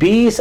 20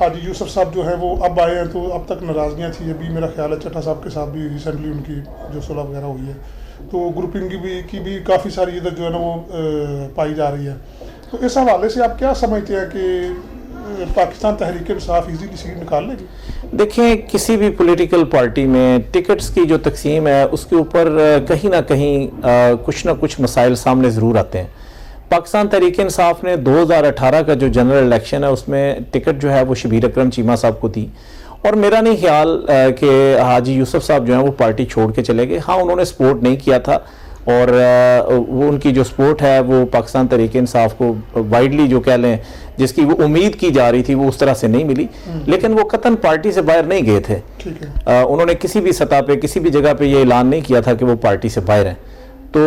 حاجی یوسف صاحب جو ہیں وہ اب آئے ہیں، تو اب تک ناراضگیاں تھیں. ابھی میرا خیال ہے چٹھا صاحب کے ساتھ بھی ریسنٹلی ان کی جو صلح وغیرہ ہوئی ہے، تو گروپنگ کی بھی کافی ساری ادھر جو ہے نا وہ پائی جا رہی ہے. تو اس حوالے سے آپ کیا سمجھتے ہیں کہ پاکستان تحریک انصاف ایزیلی سیٹ نکال لے گی؟ دیکھیں، کسی بھی پولیٹیکل پارٹی میں ٹکٹس کی جو تقسیم ہے اس کے اوپر کہیں نہ کہیں کچھ نہ کچھ مسائل سامنے ضرور آتے ہیں. پاکستان تحریک انصاف نے 2018 کا جو جنرل الیکشن ہے اس میں ٹکٹ جو ہے وہ شبیر اکرم چیمہ صاحب کو دی، اور میرا نہیں خیال کہ حاجی یوسف صاحب جو ہیں وہ پارٹی چھوڑ کے چلے گئے. ہاں، انہوں نے سپورٹ نہیں کیا تھا، اور وہ ان کی جو سپورٹ ہے وہ پاکستان تحریک انصاف کو وائڈلی جو کہہ لیں جس کی وہ امید کی جا رہی تھی وہ اس طرح سے نہیں ملی، لیکن وہ قطعاً پارٹی سے باہر نہیں گئے تھے. انہوں نے کسی بھی سطح پہ کسی بھی جگہ پہ یہ اعلان نہیں کیا تھا کہ وہ پارٹی سے باہر ہیں. تو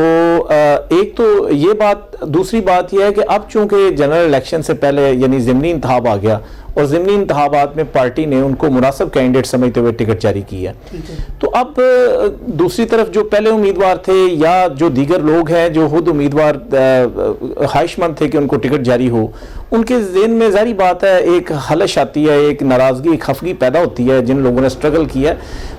ایک تو یہ بات، دوسری بات یہ ہے کہ اب چونکہ جنرل الیکشن سے پہلے یعنی ضمنی انتخاب آ گیا، اور ضمنی انتخابات میں پارٹی نے ان کو مناسب کینڈیڈیٹ سمجھتے ہوئے ٹکٹ جاری کی ہے. تو اب دوسری طرف جو پہلے امیدوار تھے یا جو دیگر لوگ ہیں جو خود امیدوار خواہش مند تھے کہ ان کو ٹکٹ جاری ہو، ان کے ذہن میں ظاہری بات ہے ایک خلش آتی ہے، ایک ناراضگی، ایک خفگی پیدا ہوتی ہے. جن لوگوں نے سٹرگل کیا ہے،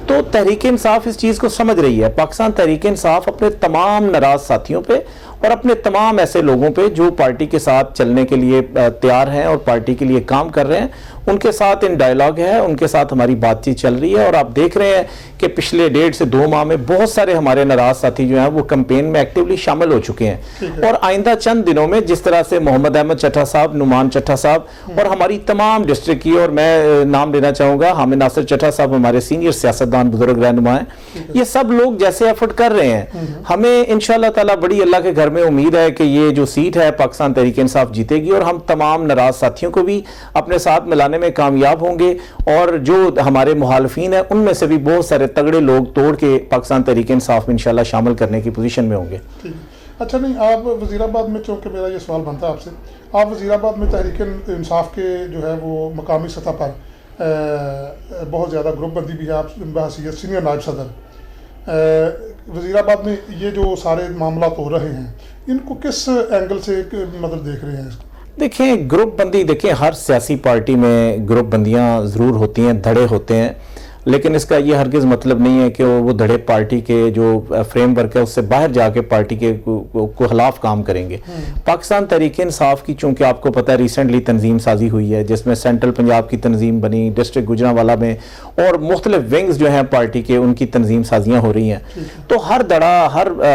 تو تحریک انصاف اس چیز کو سمجھ رہی ہے. پاکستان تحریک انصاف اپنے تمام ناراض ساتھیوں پہ اور اپنے تمام ایسے لوگوں پہ جو پارٹی کے ساتھ چلنے کے لیے تیار ہیں اور پارٹی کے لیے کام کر رہے ہیں، ان کے ساتھ ان ڈائیلاگ ہے، ان کے ساتھ ہماری بات چیت چل رہی ہے. اور آپ دیکھ رہے ہیں کہ پچھلے 1.5 سے 2 ماہ میں بہت سارے ہمارے ناراض ساتھی جو ہیں وہ کمپین میں ایکٹیولی شامل ہو چکے ہیں. اور آئندہ چند دنوں میں جس طرح سے محمد احمد چٹھا صاحب، نعمان چٹھا صاحب اور ہماری تمام ڈسٹرکٹ کی، اور میں نام لینا چاہوں گا حامد ناصر چٹھا صاحب ہمارے سینئر سیاستدان، بزرگ رہنما ہیں، یہ سب لوگ جیسے ایفرٹ کر رہے ہیں، ہمیں انشاءاللہ تعالی بڑی اللہ کے گھر میں امید ہے کہ یہ جو سیٹ ہے پاکستان تحریک انصاف جیتے گی، اور ہم تمام ناراض ساتھیوں کو بھی اپنے ساتھ ملانے میں کامیاب ہوں گے. اور جو ہمارے محالفین ہیں ان میں سے بھی بہت سارے تگڑے لوگ توڑ کے پاکستان تحریک انصاف میں انشاءاللہ شامل کرنے کی پوزیشن میں ہوں گے. اچھا، نہیں، آپ وزیر آباد میں، چونکہ میرا یہ سوال بنتا ہے آپ سے، آپ وزیر آباد میں تحریک انصاف کے جو ہے وہ مقامی سطح پر بہت زیادہ گروپ بندی بھی ہے. آپ بحیثیت سینئر نائب صدر وزیر آباد میں یہ جو سارے معاملات ہو رہے ہیں، ان کو کس اینگل سے مطلب دیکھ رہے ہیں اس کو؟ دیکھیں، گروپ بندی، دیکھیں ہر سیاسی پارٹی میں گروپ بندیاں ضرور ہوتی ہیں، دھڑے ہوتے ہیں، لیکن اس کا یہ ہرگز مطلب نہیں ہے کہ وہ دھڑے پارٹی کے جو فریم ورک ہے اس سے باہر جا کے پارٹی کے کو خلاف کام کریں گے. پاکستان تحریک انصاف کی چونکہ آپ کو پتہ ہے ریسنٹلی تنظیم سازی ہوئی ہے، جس میں سینٹرل پنجاب کی تنظیم بنی، ڈسٹرکٹ گوجرانوالہ میں اور مختلف ونگز جو ہیں پارٹی کے، ان کی تنظیم سازیاں ہو رہی ہیں. تو ہر دھڑا،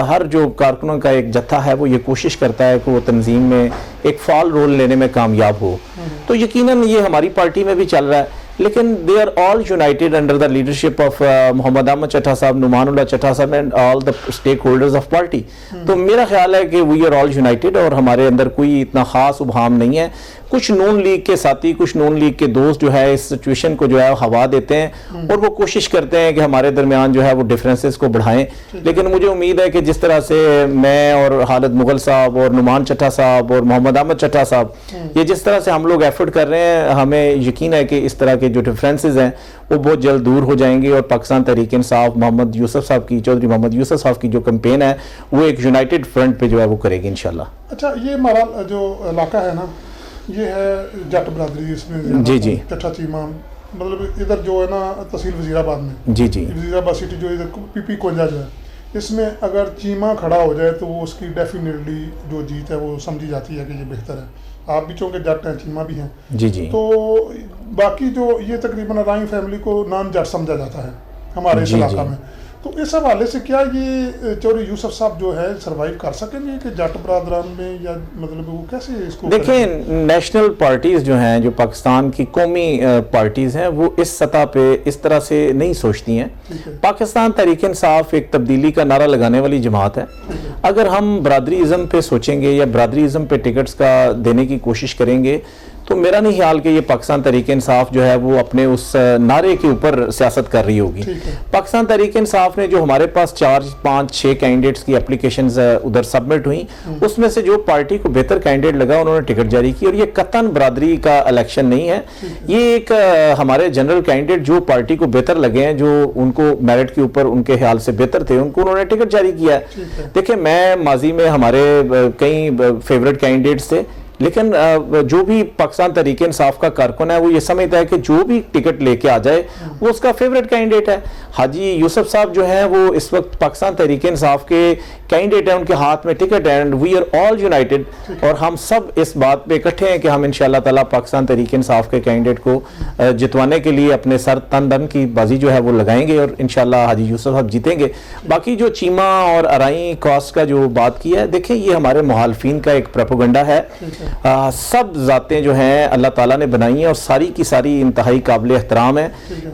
ہر جو کارکنوں کا ایک جتھا ہے وہ یہ کوشش کرتا ہے کہ وہ تنظیم میں ایک فعال رول لینے میں کامیاب ہو. تو یقیناً یہ ہماری پارٹی میں بھی چل رہا ہے، لیکن they are all united under the leadership of محمد احمد چٹھا صاحب، نعمان اللہ چٹھا صاحب and all the stakeholders of party. تو میرا خیال ہے کہ we are all united، اور ہمارے اندر کوئی اتنا خاص ابہام نہیں ہے. کچھ نون لیگ کے ساتھی، کچھ نون لیگ کے دوست جو ہے اس سچویشن کو جو ہے ہوا دیتے ہیں، اور وہ کوشش کرتے ہیں کہ ہمارے درمیان جو ہے وہ ڈیفرنسز کو بڑھائیں. لیکن مجھے امید ہے کہ جس طرح سے میں اور خالد مغل صاحب اور نعمان چٹھا صاحب اور محمد احمد چٹھا صاحب، یہ جس طرح سے ہم لوگ ایفرٹ کر رہے ہیں، ہمیں یقین ہے کہ اس طرح کے جو ڈیفرنسز ہیں وہ بہت جلد دور ہو جائیں گے، اور پاکستان تحریک انصاف محمد یوسف صاحب کی، چودھری محمد یوسف صاحب کی جو کمپین ہے وہ ایک یونائٹڈ فرنٹ پہ جو ہے وہ کرے گی انشاءاللہ. اچھا، یہ ہمارا جو علاقہ ہے نا، یہ ہے جٹ برادری، اس میں جی چٹھا چیمہ، مطلب ادھر جو ہے نا تحصیل وزیر آباد میں، جی وزیر آباد سٹی جو ادھر پی 51 جو ہے، اس میں اگر چیمہ کھڑا ہو جائے تو وہ اس کی ڈیفینیٹلی جو جیت ہے وہ سمجھی جاتی ہے کہ یہ بہتر ہے. آپ بھی چونکہ جٹ ہیں، چیمہ بھی ہیں. جی. تو باقی جو یہ تقریباً رائن فیملی کو نان جٹ سمجھا جاتا ہے ہمارے اس علاقہ میں. تو اس حوالے سے کیا یہ چودھری یوسف صاحب جو ہے سروائیو کر سکیں گے کہ جٹ برادران میں، یا مطلب وہ کیسے اس کو؟ دیکھیں، نیشنل پارٹیز جو ہیں، جو پاکستان کی قومی پارٹیز ہیں، وہ اس سطح پہ اس طرح سے نہیں سوچتی ہیں. پاکستان تحریک انصاف ایک تبدیلی کا نعرہ لگانے والی جماعت ہے. اگر ہم برادری ازم پہ سوچیں گے یا برادری ازم پہ ٹکٹس کا دینے کی کوشش کریں گے، تو میرا نہیں خیال کہ یہ پاکستان تحریک انصاف جو ہے وہ اپنے اس نعرے کے اوپر سیاست کر رہی ہوگی. پاکستان تحریک انصاف نے جو ہمارے پاس 4 5 6 کینڈیڈیٹس کی اپلیکیشنز ادھر سبمٹ ہوئیں، اس میں سے جو پارٹی کو بہتر کینڈیڈیٹ لگا انہوں نے ٹکٹ جاری کی. اور یہ قطعاً برادری کا الیکشن نہیں ہے، یہ ایک ہمارے جنرل کینڈیڈیٹ جو پارٹی کو بہتر لگے ہیں، جو ان کو میرٹ کے اوپر ان کے خیال سے بہتر تھے، ان کو انہوں نے ٹکٹ جاری کیا ہے. دیکھیں، میں ماضی میں ہمارے کئی فیورٹ کینڈیڈیٹس تھے، لیکن جو بھی پاکستان تحریک انصاف کا کارکن ہے وہ یہ سمجھتا ہے کہ جو بھی ٹکٹ لے کے آ جائے وہ اس کا فیوریٹ کینڈیڈیٹ ہے. حاجی یوسف صاحب جو ہیں وہ اس وقت پاکستان تحریک انصاف کے کینڈیڈیٹ ہیں, ان کے ہاتھ میں ٹکٹ ہے, and we are all united, اور ہم سب اس بات پہ اکٹھے ہیں کہ ہم انشاءاللہ تعالیٰ پاکستان تحریک انصاف کے کینڈیڈیٹ کو جتوانے کے لیے اپنے سر تن دن کی بازی جو ہے وہ لگائیں گے, اور انشاءاللہ حاجی یوسف صاحب جیتیں گے. باقی جو چیمہ اور ارائیں کاسٹ کا جو بات کی ہے, دیکھیں یہ ہمارے مخالفین کا ایک پروپیگنڈا ہے. سب ذاتیں جو ہیں اللہ تعالیٰ نے بنائی ہیں اور ساری کی ساری انتہائی قابل احترام ہیں.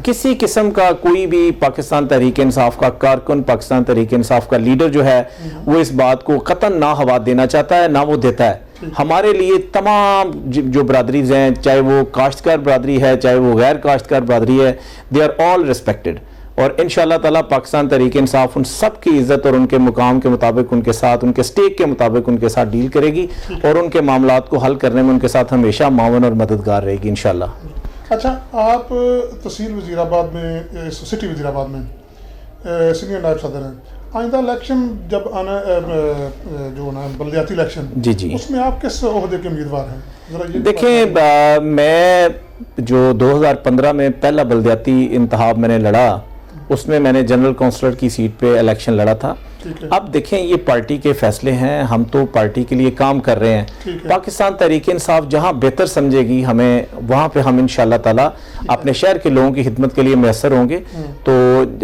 کسی قسم کا کوئی بھی پاکستان تحریک انصاف کا کارکن, پاکستان تحریک انصاف کا لیڈر جو ہے وہ اس بات کو قطعاً نہ ہوا دینا چاہتا ہے, نہ وہ دیتا ہے. ہمارے لیے تمام جو برادریز ہیں, چاہے وہ کاشتکار برادری ہے, چاہے وہ غیر کاشتکار برادری ہے, دے آر آل ریسپیکٹڈ, اور انشاءاللہ تعالیٰ پاکستان تحریک انصاف ان سب کی عزت اور ان کے مقام کے مطابق ان کے ساتھ, ان کے سٹیک کے مطابق ان کے ساتھ ڈیل کرے گی, اور ان کے معاملات کو حل کرنے میں ان کے ساتھ ہمیشہ معاون اور مددگار رہے گی انشاءاللہ. اچھا, آپ تحصیل وزیر آباد میں, سٹی وزیر آباد میں سینئر نائب صدر ہیں. آئندہ الیکشن جب آنا جو نا بلدیاتی الیکشن, جی اس میں آپ کس عہدے کے امیدوار ہیں؟ ذرا یہ دیکھیں, میں جو 2015 میں پہلا بلدیاتی انتخاب میں نے لڑا, اس میں میں نے جنرل کونسلر کی سیٹ پہ الیکشن لڑا تھا. اب دیکھیں یہ پارٹی کے فیصلے ہیں, ہم تو پارٹی کے لیے کام کر رہے ہیں. پاکستان تحریک انصاف جہاں بہتر سمجھے گی ہمیں, وہاں پہ ہم انشاءاللہ تعالیٰ اپنے شہر کے لوگوں کی خدمت کے لیے میسر ہوں گے. تو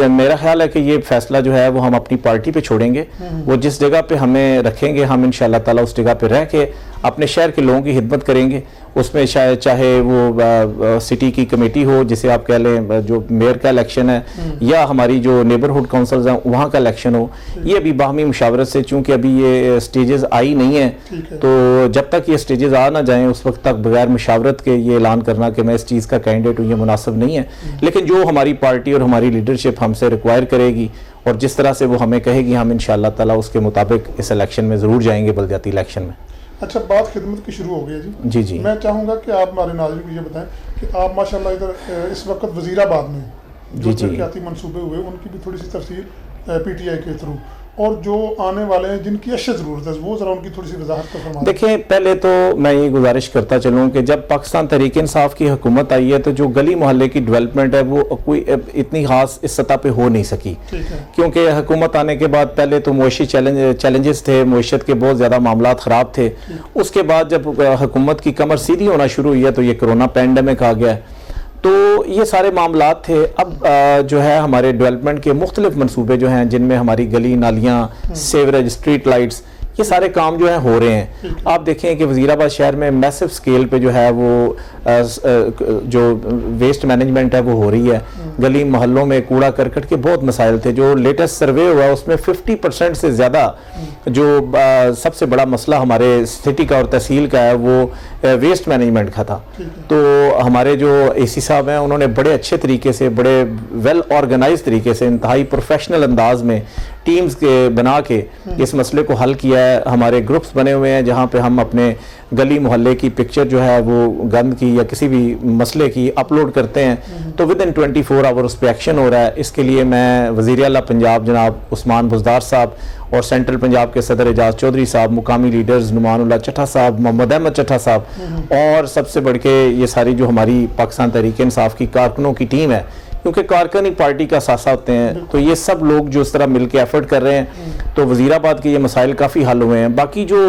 میرا خیال ہے کہ یہ فیصلہ جو ہے وہ ہم اپنی پارٹی پہ چھوڑیں گے. وہ جس جگہ پہ ہمیں رکھیں گے ہم انشاءاللہ تعالیٰ اس جگہ پہ رہ کے اپنے شہر کے لوگوں کی خدمت کریں گے. اس میں چاہے وہ سٹی کی کمیٹی ہو جسے آپ کہہ لیں جو میئر کا الیکشن ہے, یا ہماری جو نیبرہڈ کونسلز ہیں وہاں کا الیکشن ہو, یہ ابھی باہمی مشاورت سے, چونکہ ابھی یہ سٹیجز آئی نہیں ہیں, تو جب تک یہ سٹیجز آ نہ جائیں اس وقت تک بغیر مشاورت کے یہ اعلان کرنا کہ میں اس چیز کا کینڈیڈیٹ ہوں یہ مناسب نہیں ہے. لیکن جو ہماری پارٹی اور ہماری لیڈرشپ ہم سے ریکوائر کرے گی اور جس طرح سے وہ ہمیں کہے گی, ہم انشاءاللہ تعالیٰ اس کے مطابق اس الیکشن میں ضرور جائیں گے, بلدیاتی الیکشن میں. اچھا, بات خدمت کی شروع ہو گئی ہے جی. میں چاہوں گا کہ آپ ہمارے ناظرین کو یہ بتائیں کہ آپ ماشاءاللہ ادھر اس وقت وزیر آباد میں جو ترقیاتی منصوبے ہوئے ان کی بھی تھوڑی سی تفصیل پی ٹی آئی کے تھرو, اور جو آنے والے ہیں جن کی اشد ضرورت ہے وہ ذرا ان کی تھوڑی سی وضاحت کر فرمائیں. دیکھیں, پہلے تو میں یہ گزارش کرتا چلوں کہ جب پاکستان تحریک انصاف کی حکومت آئی ہے تو جو گلی محلے کی ڈیولپمنٹ ہے وہ کوئی اتنی خاص اس سطح پہ ہو نہیں سکی, کیونکہ حکومت آنے کے بعد پہلے تو معاشی چیلنجز تھے, معیشت کے بہت زیادہ معاملات خراب تھے. اس کے بعد جب حکومت کی کمر سیدھی ہونا شروع ہوئی ہے تو یہ کرونا پینڈیمک آ گیا ہے, تو یہ سارے معاملات تھے. اب جو ہے ہمارے ڈیولپمنٹ کے مختلف منصوبے جو ہیں جن میں ہماری گلی نالیاں, سیوریج, اسٹریٹ لائٹس, یہ سارے کام جو ہیں ہو رہے ہیں. آپ دیکھیں کہ وزیر آباد شہر میں میسو سکیل پہ جو ہے وہ جو ویسٹ مینجمنٹ ہے وہ ہو رہی ہے. گلی محلوں میں کوڑا کرکٹ کے بہت مسائل تھے. جو لیٹسٹ سروے ہوا اس میں 50% سے زیادہ جو سب سے بڑا مسئلہ ہمارے سٹی کا اور تحصیل کا ہے وہ ویسٹ مینجمنٹ کا تھا. تو ہمارے جو اے سی صاحب ہیں انہوں نے بڑے اچھے طریقے سے, بڑے ویل آرگنائز طریقے سے, انتہائی پروفیشنل انداز میں ٹیمز کے بنا کے اس مسئلے کو حل کیا ہے. ہمارے گروپس بنے ہوئے ہیں جہاں پہ ہم اپنے گلی محلے کی پکچر جو ہے وہ گند کی یا کسی بھی مسئلے کی اپلوڈ کرتے ہیں تو within 24 آور اس پہ ایکشن ہو رہا ہے. اس کے لیے میں وزیر اعلیٰ پنجاب جناب عثمان بزدار صاحب اور سینٹرل پنجاب کے صدر اعجاز چودھری صاحب, مقامی لیڈرز نعمان اللہ چٹھا صاحب, محمد احمد چٹھا صاحب, اور سب سے بڑھ کے یہ ساری جو ہماری پاکستان تحریک انصاف کی کارکنوں کی ٹیم ہے, کیونکہ کارکن ہی پارٹی کا ساسا ہوتے ہیں, تو یہ سب لوگ جو اس طرح مل کے ایفرٹ کر رہے ہیں تو وزیر آباد کے یہ مسائل کافی حل ہوئے ہیں. باقی جو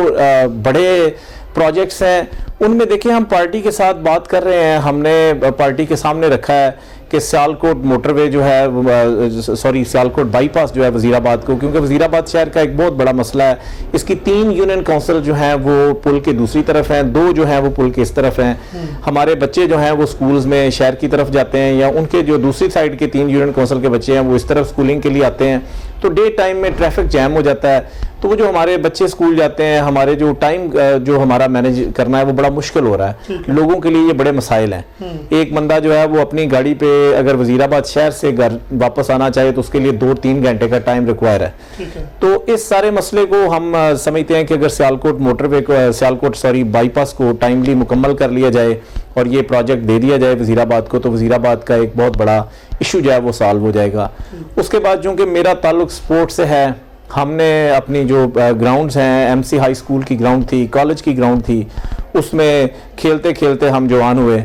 بڑے پروجیکٹس ہیں ان میں دیکھیں ہم پارٹی کے ساتھ بات کر رہے ہیں. ہم نے پارٹی کے سامنے رکھا ہے کہ سیالکوٹ موٹر وے جو ہے, سیالکوٹ بائی پاس جو ہے وزیر آباد کو, کیونکہ وزیر آباد شہر کا ایک بہت بڑا مسئلہ ہے. اس کی 3 یونین کونسل جو ہیں وہ پل کے دوسری طرف ہیں, 2 جو ہیں وہ پل کے اس طرف ہیں. ہمارے بچے جو ہیں وہ سکولز میں شہر کی طرف جاتے ہیں, یا ان کے جو دوسری سائڈ کے 3 یونین کونسل کے بچے ہیں وہ اس طرف سکولنگ کے لیے آتے ہیں, تو ڈے ٹائم میں ٹریفک جیم ہو جاتا ہے. تو وہ جو ہمارے بچے سکول جاتے ہیں, ہمارے جو ٹائم جو ہمارا مینیج کرنا ہے وہ بڑا مشکل ہو رہا ہے. لوگوں کے لیے یہ بڑے مسائل ہیں. ایک بندہ جو ہے وہ اپنی گاڑی پہ اگر وزیر آباد شہر سے گھر واپس آنا چاہے تو اس کے لیے 2-3 گھنٹے کا ٹائم ریکوائر ہے. تو اس سارے مسئلے کو ہم سمجھتے ہیں کہ اگر سیالکوٹ موٹر وے کو بائی پاس کو ٹائملی مکمل کر لیا جائے اور یہ پروجیکٹ دے دیا جائے وزیر آباد کو, تو وزیر آباد کا ایک بہت بڑا ایشو جو ہے وہ سالو ہو جائے گا. اس کے بعد چونکہ میرا تعلق سپورٹ سے ہے ہم نے اپنی جو گراؤنڈز ہیں، ایم سی ہائی اسکول کی گراؤنڈ تھی، کالج کی گراؤنڈ تھی، اس میں کھیلتے کھیلتے ہم جوان ہوئے.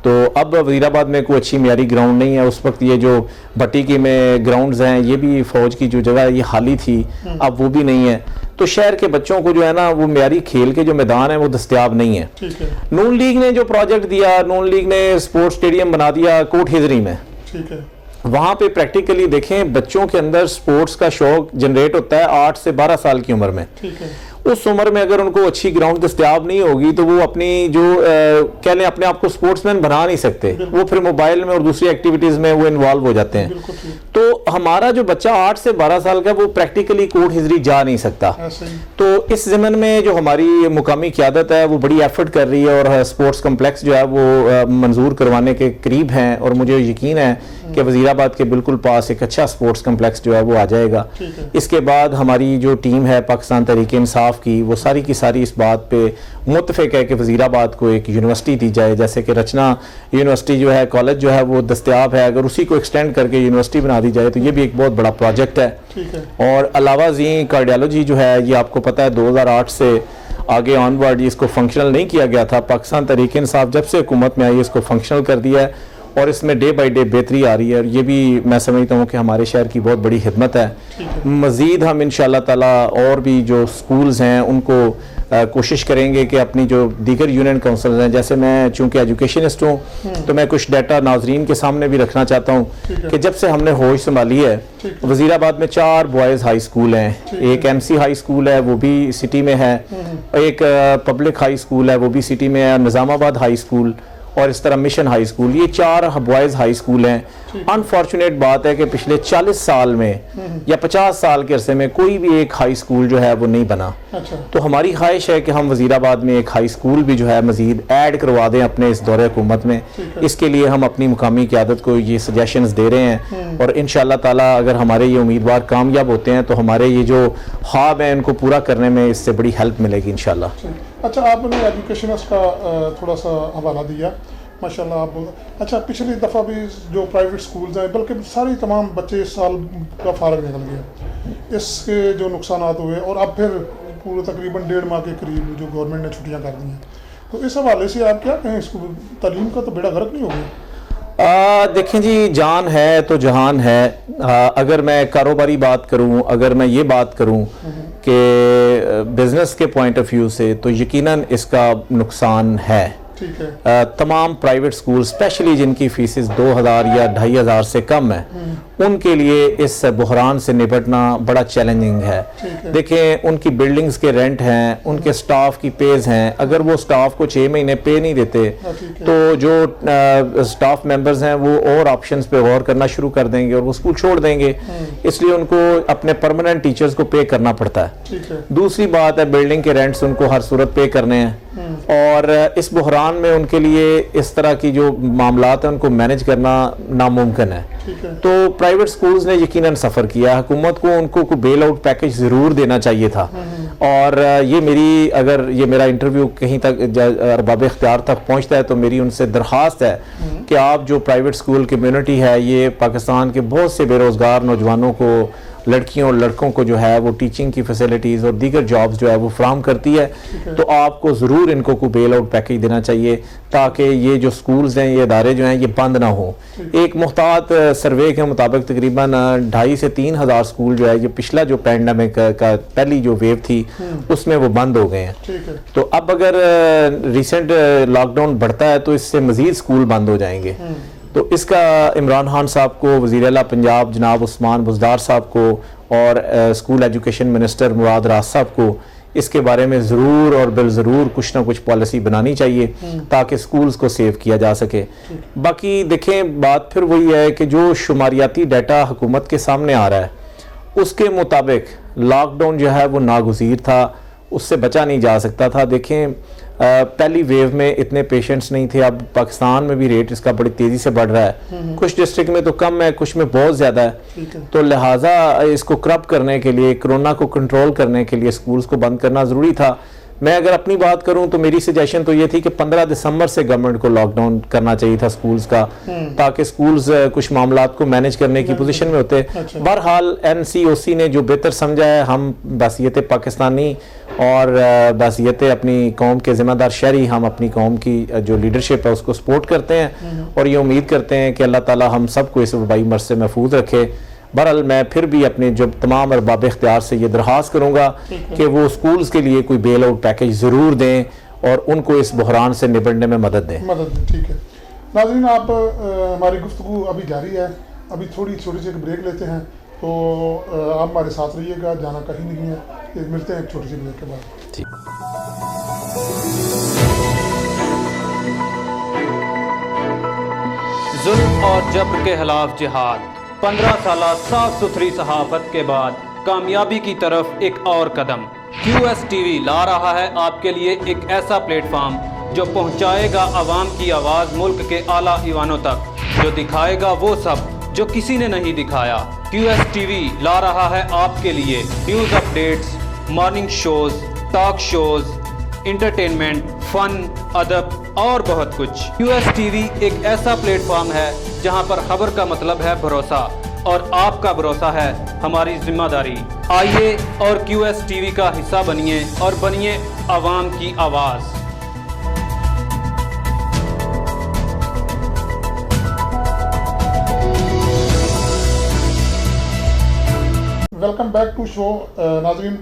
تو اب وزیر آباد میں کوئی اچھی معیاری گراؤنڈ نہیں ہے. اس وقت یہ جو بٹی کی میں گراؤنڈز ہیں یہ بھی فوج کی جو جگہ ہے یہ خالی تھی، اب وہ بھی نہیں ہے. تو شہر کے بچوں کو جو ہے نا وہ معیاری کھیل کے جو میدان ہیں وہ دستیاب نہیں ہے. نون لیگ نے جو پروجیکٹ دیا، نون لیگ نے اسپورٹس اسٹیڈیم بنا دیا کوٹ ہجری میں. وہاں پہ پریکٹیکلی دیکھیں بچوں کے اندر سپورٹس کا شوق جنریٹ ہوتا ہے 8 سے 12 سال کی عمر میں. اس عمر میں اگر ان کو اچھی گراؤنڈ دستیاب نہیں ہوگی تو وہ اپنی جو کہہ لیں اپنے آپ کو سپورٹس مین بنا نہیں سکتے. وہ پھر موبائل میں اور دوسری ایکٹیویٹیز میں وہ انوالو ہو جاتے ہیں. تو ہمارا جو بچہ 8 سے 12 سال کا وہ پریکٹیکلی کوٹ ہجری جا نہیں سکتا. تو اس ضمن میں جو ہماری مقامی قیادت ہے وہ بڑی ایفرٹ کر رہی ہے اور سپورٹس کمپلیکس جو ہے وہ منظور کروانے کے قریب ہیں. اور مجھے یقین ہے کہ وزیر آباد کے بالکل پاس ایک اچھا سپورٹس کمپلیکس جو ہے وہ آ جائے گا. اس کے بعد ہماری جو ٹیم ہے پاکستان تحریک انصاف کی وہ ساری کی ساری اس بات پہ متفق ہے کہ وزیر آباد کو ایک یونیورسٹی دی جائے. جیسے کہ رچنا یونیورسٹی جو ہے کالج جو ہے وہ دستیاب ہے، اگر اسی کو ایکسٹینڈ کر کے یونیورسٹی بنا دی جائے تو یہ بھی ایک بہت بڑا پروجیکٹ ہے. اور علاوہ ازیں کارڈیالوجی جو ہے یہ آپ کو پتہ ہے 2008 سے آگے آن ورڈ اس کو فنکشنل نہیں کیا گیا تھا. پاکستان تحریک انصاف جب سے حکومت میں آئی اس کو فنکشنل کر دیا ہے اور اس میں ڈے بائی ڈے بہتری آ رہی ہے. اور یہ بھی میں سمجھتا ہوں کہ ہمارے شہر کی بہت بڑی خدمت ہے. مزید ہم انشاءاللہ تعالی اور بھی جو سکولز ہیں ان کو کوشش کریں گے کہ اپنی جو دیگر یونین کونسلز ہیں، جیسے میں چونکہ ایجوکیشنسٹ ہوں تو میں کچھ ڈیٹا ناظرین کے سامنے بھی رکھنا چاہتا ہوں کہ جب سے ہم نے ہوش سنبھالی ہے وزیر آباد میں 4 بوائز ہائی اسکول ہیں. ایک ایم سی ہائی اسکول ہے وہ بھی سٹی میں ہے، ایک پبلک ہائی اسکول ہے وہ بھی سٹی میں ہے، نظام آباد ہائی اسکول اور اس طرح مشن ہائی اسکول. یہ 4 بوائز ہائی اسکول ہیں. انفارچونیٹ بات ہے کہ پچھلے 40 سال میں یا 50 سال کے عرصے میں کوئی بھی ایک ہائی اسکول جو ہے وہ نہیں بنا. تو ہماری خواہش ہے کہ ہم وزیر آباد میں ایک ہائی اسکول بھی جو ہے مزید ایڈ کروا دیں اپنے اس دور حکومت میں. اس کے لیے ہم اپنی مقامی قیادت کو یہ سجیشنز دے رہے ہیں اور انشاءاللہ تعالی اگر ہمارے یہ امیدوار کامیاب ہوتے ہیں تو ہمارے یہ جو خواب ہیں ان کو پورا کرنے میں اس سے بڑی ہیلپ ملے گی انشاءاللہ. اچھا، آپ نے ایجوکیشنسٹ کا تھوڑا سا حوالہ دیا ماشاءاللہ. آپ اچھا پچھلی دفعہ بھی جو پرائیویٹ سکولز ہیں بلکہ ساری تمام بچے اس سال کا فارغ نکل گئے، اس کے جو نقصانات ہوئے اور اب پھر پورے تقریباً 1.5 ماہ کے قریب جو گورنمنٹ نے چھٹیاں کر دی ہیں. تو اس حوالے سے آپ کیا کہیں، اس کو تعلیم کا تو بیڑا غرق نہیں ہو گیا؟ دیکھیں جی، جان ہے تو جہان ہے. اگر میں کاروباری بات کروں، اگر میں یہ بات کروں کہ بزنس کے پوائنٹ آف ویو سے تو یقیناً اس کا نقصان ہے. تمام پرائیویٹ سکول اسپیشلی جن کی فیسز 2000 یا 2500 سے کم ہے ان کے لیے اس بحران سے نپٹنا بڑا چیلنجنگ ہے. دیکھیں ان کی بلڈنگز کے رینٹ ہیں، ان کے سٹاف کی پیز ہیں. اگر وہ سٹاف کو 6 مہینے پے نہیں دیتے تو جو سٹاف ممبرز ہیں وہ اور آپشنز پہ غور کرنا شروع کر دیں گے اور وہ سکول چھوڑ دیں گے. اس لیے ان کو اپنے پرماننٹ ٹیچرز کو پے کرنا پڑتا ہے. دوسری بات ہے بلڈنگ کے رینٹس ان کو ہر صورت پے کرنے ہیں اور اس بحران میں ان کے لیے اس طرح کی جو معاملات ہیں ان کو مینج کرنا ناممکن ہے. تو پرائیویٹ سکولز نے یقیناً سفر کیا. حکومت کو ان کو کوئی بیل آؤٹ پیکج ضرور دینا چاہیے تھا. اور اگر یہ میرا انٹرویو کہیں تک ارباب اختیار تک پہنچتا ہے تو میری ان سے درخواست ہے کہ آپ جو پرائیویٹ سکول کمیونٹی ہے یہ پاکستان کے بہت سے بے روزگار نوجوانوں کو، لڑکیوں اور لڑکوں کو جو ہے وہ ٹیچنگ کی فیسلٹیز اور دیگر جابز جو ہے وہ فراہم کرتی ہے. تو آپ کو ضرور ان کو کوئی بیل آؤٹ پیکج دینا چاہیے تاکہ یہ جو سکولز ہیں، یہ ادارے جو ہیں یہ بند نہ ہوں. ایک محتاط سروے کے مطابق تقریباً 2500 سے 3000 سکول جو ہے یہ پچھلا جو پینڈیمک کا پہلی جو ویو تھی اس میں وہ بند ہو گئے ہیں. تو اب اگر ریسنٹ لاک ڈاؤن بڑھتا ہے تو اس سے مزید سکول بند ہو جائیں گے. تو اس کا عمران خان صاحب کو، وزیر اعلیٰ پنجاب جناب عثمان بزدار صاحب کو اور اسکول ایجوکیشن منسٹر مراد راز صاحب کو اس کے بارے میں ضرور اور بالضرور کچھ نہ کچھ پالیسی بنانی چاہیے تاکہ سکولز کو سیو کیا جا سکے. باقی دیکھیں بات پھر وہی ہے کہ جو شماریاتی ڈیٹا حکومت کے سامنے آ رہا ہے اس کے مطابق لاک ڈاؤن جو ہے وہ ناگزیر تھا، اس سے بچا نہیں جا سکتا تھا. دیکھیں پہلی ویو میں اتنے پیشنٹس نہیں تھے. اب پاکستان میں بھی ریٹ اس کا بڑی تیزی سے بڑھ رہا ہے. کچھ ڈسٹرکٹ میں تو کم ہے، کچھ میں بہت زیادہ ہے. تو لہٰذا اس کو کرب کرنے کے لیے، کرونا کو کنٹرول کرنے کے لیے سکولز کو بند کرنا ضروری تھا. میں اگر اپنی بات کروں تو میری سجیشن تو یہ تھی کہ 15 دسمبر سے گورنمنٹ کو لاک ڈاؤن کرنا چاہیے تھا سکولز کا، تاکہ سکولز کچھ معاملات کو مینج کرنے کی پوزیشن میں ہوتے. بہرحال NCOC نے جو بہتر سمجھا ہے، ہم بحیثیت پاکستانی اور بحیثیت اپنی قوم کے ذمہ دار شہری، ہم اپنی قوم کی جو لیڈرشپ ہے اس کو سپورٹ کرتے ہیں اور یہ امید کرتے ہیں کہ اللہ تعالی ہم سب کو اس وبائی مرض سے محفوظ رکھے. بہرحال میں پھر بھی اپنے جو تمام ارباب اختیار سے یہ درخواست کروں گا کہ وہ سکولز کے لیے کوئی بیل آؤٹ پیکج ضرور دیں اور ان کو اس بحران سے نبٹنے میں مدد دیں. ٹھیک ہے ناظرین، آپ ہماری گفتگو ابھی جاری ہے، ابھی چھوٹی سی ایک بریک لیتے ہیں، تو آپ ہمارے ساتھ رہیے گا، جانا کہیں نہیں ہے. ملتے ہیں ایک چھوٹی سی بریک کے بعد. ٹھیک. ظلم اور جبر کے خلاف جہاد، 15 سالہ صاف ستھری صحافت کے بعد کامیابی کی طرف ایک اور قدم. QS TV لا رہا ہے آپ کے لیے ایک ایسا پلیٹ فارم جو پہنچائے گا عوام کی آواز ملک کے اعلیٰ ایوانوں تک، جو دکھائے گا وہ سب جو کسی نے نہیں دکھایا. QS TV لا رہا ہے آپ کے لیے news updates, morning shows, talk shows, entertainment, fun, ادب اور بہت کچھ. QS TV ایک ایسا پلیٹ فارم ہے جہاں پر خبر کا مطلب ہے بھروسہ، اور آپ کا بھروسہ ہے ہماری ذمہ داری. آئیے اور QS TV کا حصہ بنیے اور بنیے عوام کی آواز. Welcome back to show. ناظرین،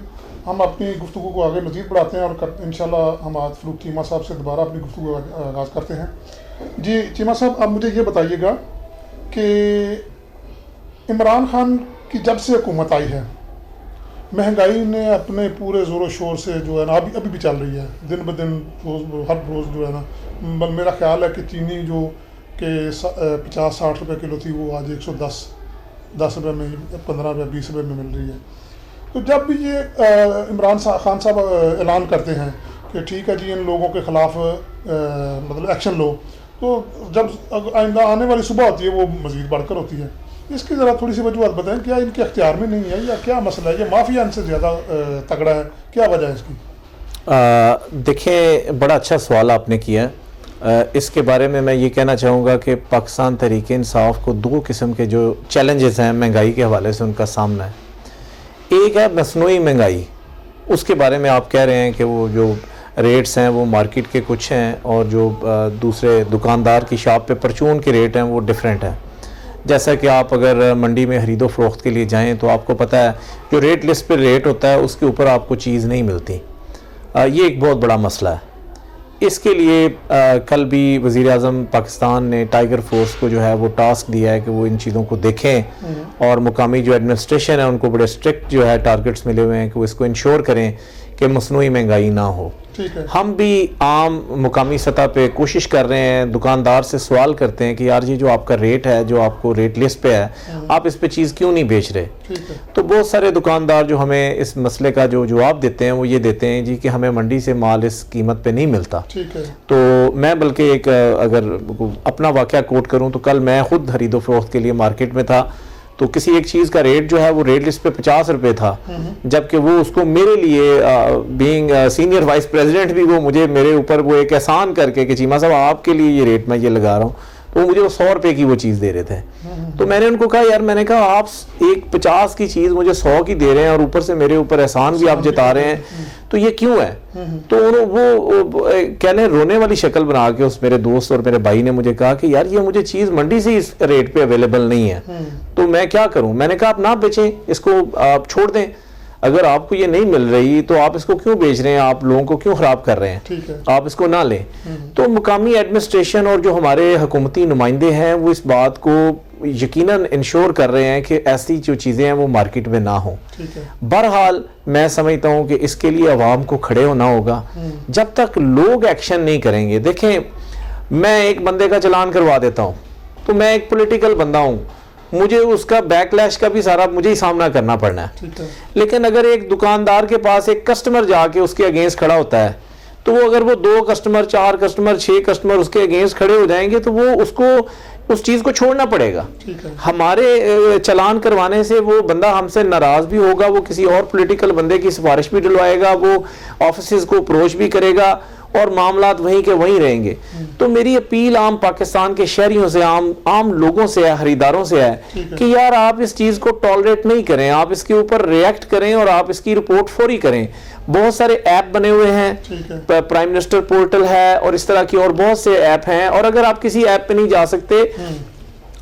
ہم اپنی گفتگو کو آگے مزید بڑھاتے ہیں اور انشاءاللہ ہم آج فروخ چیمہ صاحب سے دوبارہ اپنی گفتگو کا آغاز کرتے ہیں. جی چیمہ صاحب، آپ مجھے یہ بتائیے گا کہ عمران خان کی جب سے حکومت آئی ہے، مہنگائی نے اپنے پورے زور و شور سے جو ہے نا ابھی بھی چل رہی ہے، دن بدن ہر روز جو ہے نا، میرا خیال ہے کہ چینی جو کہ 50-60 روپے کلو تھی، وہ آج 110 روپے میں، 15 روپے 20 روپے میں مل رہی ہے. تو جب بھی یہ عمران خان صاحب اعلان کرتے ہیں کہ ٹھیک ہے جی ان لوگوں کے خلاف مطلب ایکشن لو، تو جب آئندہ آنے والی صبح ہوتی ہے وہ مزید بڑھ کر ہوتی ہے. اس کی ذرا تھوڑی سی وجوہات بتائیں، کیا ان کے اختیار میں نہیں ہے یا کیا مسئلہ ہے، یہ مافیا ان سے زیادہ تگڑا ہے، کیا وجہ ہے اس کی؟ دیکھیں، بڑا اچھا سوال آپ نے کیا. اس کے بارے میں یہ کہنا چاہوں گا کہ پاکستان تحریک انصاف کو 2 قسم کے جو چیلنجز ہیں مہنگائی کے حوالے سے ان کا سامنا ہے. ایک ہے مصنوعی مہنگائی، اس کے بارے میں آپ کہہ رہے ہیں کہ وہ جو ریٹس ہیں وہ مارکیٹ کے کچھ ہیں اور جو دوسرے دکاندار کی شاپ پہ پرچون کے ریٹ ہیں وہ ڈیفرنٹ ہیں. جیسا کہ آپ اگر منڈی میں خرید و فروخت کے لیے جائیں تو آپ کو پتہ ہے جو ریٹ لسٹ پہ ریٹ ہوتا ہے اس کے اوپر آپ کو چیز نہیں ملتی. یہ ایک بہت بڑا مسئلہ ہے. اس کے لیے کل بھی وزیر اعظم پاکستان نے ٹائیگر فورس کو جو ہے وہ ٹاسک دیا ہے کہ وہ ان چیزوں کو دیکھیں، اور مقامی جو ایڈمنسٹریشن ہے ان کو بڑے اسٹرکٹ جو ہے ٹارگٹس ملے ہوئے ہیں کہ وہ اس کو انشور کریں کہ مصنوعی مہنگائی نہ ہو. ہم بھی عام مقامی سطح پہ کوشش کر رہے ہیں، دکاندار سے سوال کرتے ہیں کہ یار یہ جو آپ کا ریٹ ہے، جو آپ کو ریٹ لسٹ پہ ہے، آپ اس پہ چیز کیوں نہیں بیچ رہے؟ تو بہت سارے دکاندار جو ہمیں اس مسئلے کا جو جواب دیتے ہیں وہ یہ دیتے ہیں جی کہ ہمیں منڈی سے مال اس قیمت پہ نہیں ملتا. تو میں بلکہ ایک اگر اپنا واقعہ کوٹ کروں تو کل میں خود خرید و فروخت کے لیے مارکیٹ میں تھا، تو کسی ایک چیز کا ریٹ جو ہے وہ ریٹ لسٹ پہ 50 روپے تھا، جبکہ وہ اس کو میرے لیے بینگ سینئر وائس پریزیڈنٹ بھی وہ مجھے میرے اوپر وہ ایک احسان کر کے کہ چیمہ صاحب آپ کے لیے یہ ریٹ میں یہ لگا رہا ہوں، تو مجھے وہ 100 روپے کی وہ چیز دے رہے تھے. تو میں نے ان کو کہا یار، میں نے کہا آپ ایک 50 کی چیز مجھے 100 کی دے رہے ہیں اور اوپر سے میرے اوپر احسان بھی آپ جتا رہے ہیں، تو یہ کیوں ہے؟ تو وہ کہنے رونے والی شکل بنا کے اس میرے دوست اور میرے بھائی نے مجھے کہا کہ یار یہ مجھے چیز منڈی سے اس ریٹ پہ اویلیبل نہیں ہے، تو میں کیا کروں؟ میں نے کہا آپ نہ بیچیں، اس کو آپ چھوڑ دیں. اگر آپ کو یہ نہیں مل رہی تو آپ اس کو کیوں بیچ رہے ہیں، آپ لوگوں کو کیوں خراب کر رہے ہیں، آپ اس کو نہ لیں. تو مقامی ایڈمنسٹریشن اور جو ہمارے حکومتی نمائندے ہیں وہ اس بات کو یقیناً انشور کر رہے ہیں کہ ایسی جو چیزیں ہیں وہ مارکیٹ میں نہ ہوں. بہرحال میں سمجھتا ہوں کہ اس کے لیے عوام کو کھڑے ہونا ہوگا. جب تک لوگ ایکشن نہیں کریں گے، دیکھیں میں ایک بندے کا چلان کروا دیتا ہوں تو میں ایک پولیٹیکل بندہ ہوں، مجھے اس کا بیک لیش کا بھی سارا مجھے ہی سامنا کرنا پڑنا ہے. لیکن اگر ایک دکاندار کے پاس ایک کسٹمر جا کے اس کے اگینسٹ کھڑا ہوتا ہے تو وہ اگر وہ 2 کسٹمر 4 کسٹمر 6 کسٹمر اس کے اگینسٹ کھڑے ہو جائیں گے تو وہ اس کو اس چیز کو چھوڑنا پڑے گا. ہمارے چلان کروانے سے وہ بندہ ہم سے ناراض بھی ہوگا, وہ کسی اور پولیٹیکل بندے کی سفارش بھی ڈلوائے گا, وہ آفیسز کو اپروچ بھی کرے گا, اور معاملات وہیں کے وہیں رہیں گے. تو میری اپیل عام پاکستان کے شہریوں سے, عام لوگوں سے ہے, خریداروں سے ہے کہ یار آپ اس چیز کو ٹالریٹ نہیں کریں, آپ اس کے اوپر ریئیکٹ کریں اور آپ اس کی رپورٹ فوری کریں. بہت سارے ایپ بنے ہوئے ہیں, پرائم منسٹر پورٹل ہے اور اس طرح کی اور بہت سے ایپ ہیں, اور اگر آپ کسی ایپ پہ نہیں جا سکتے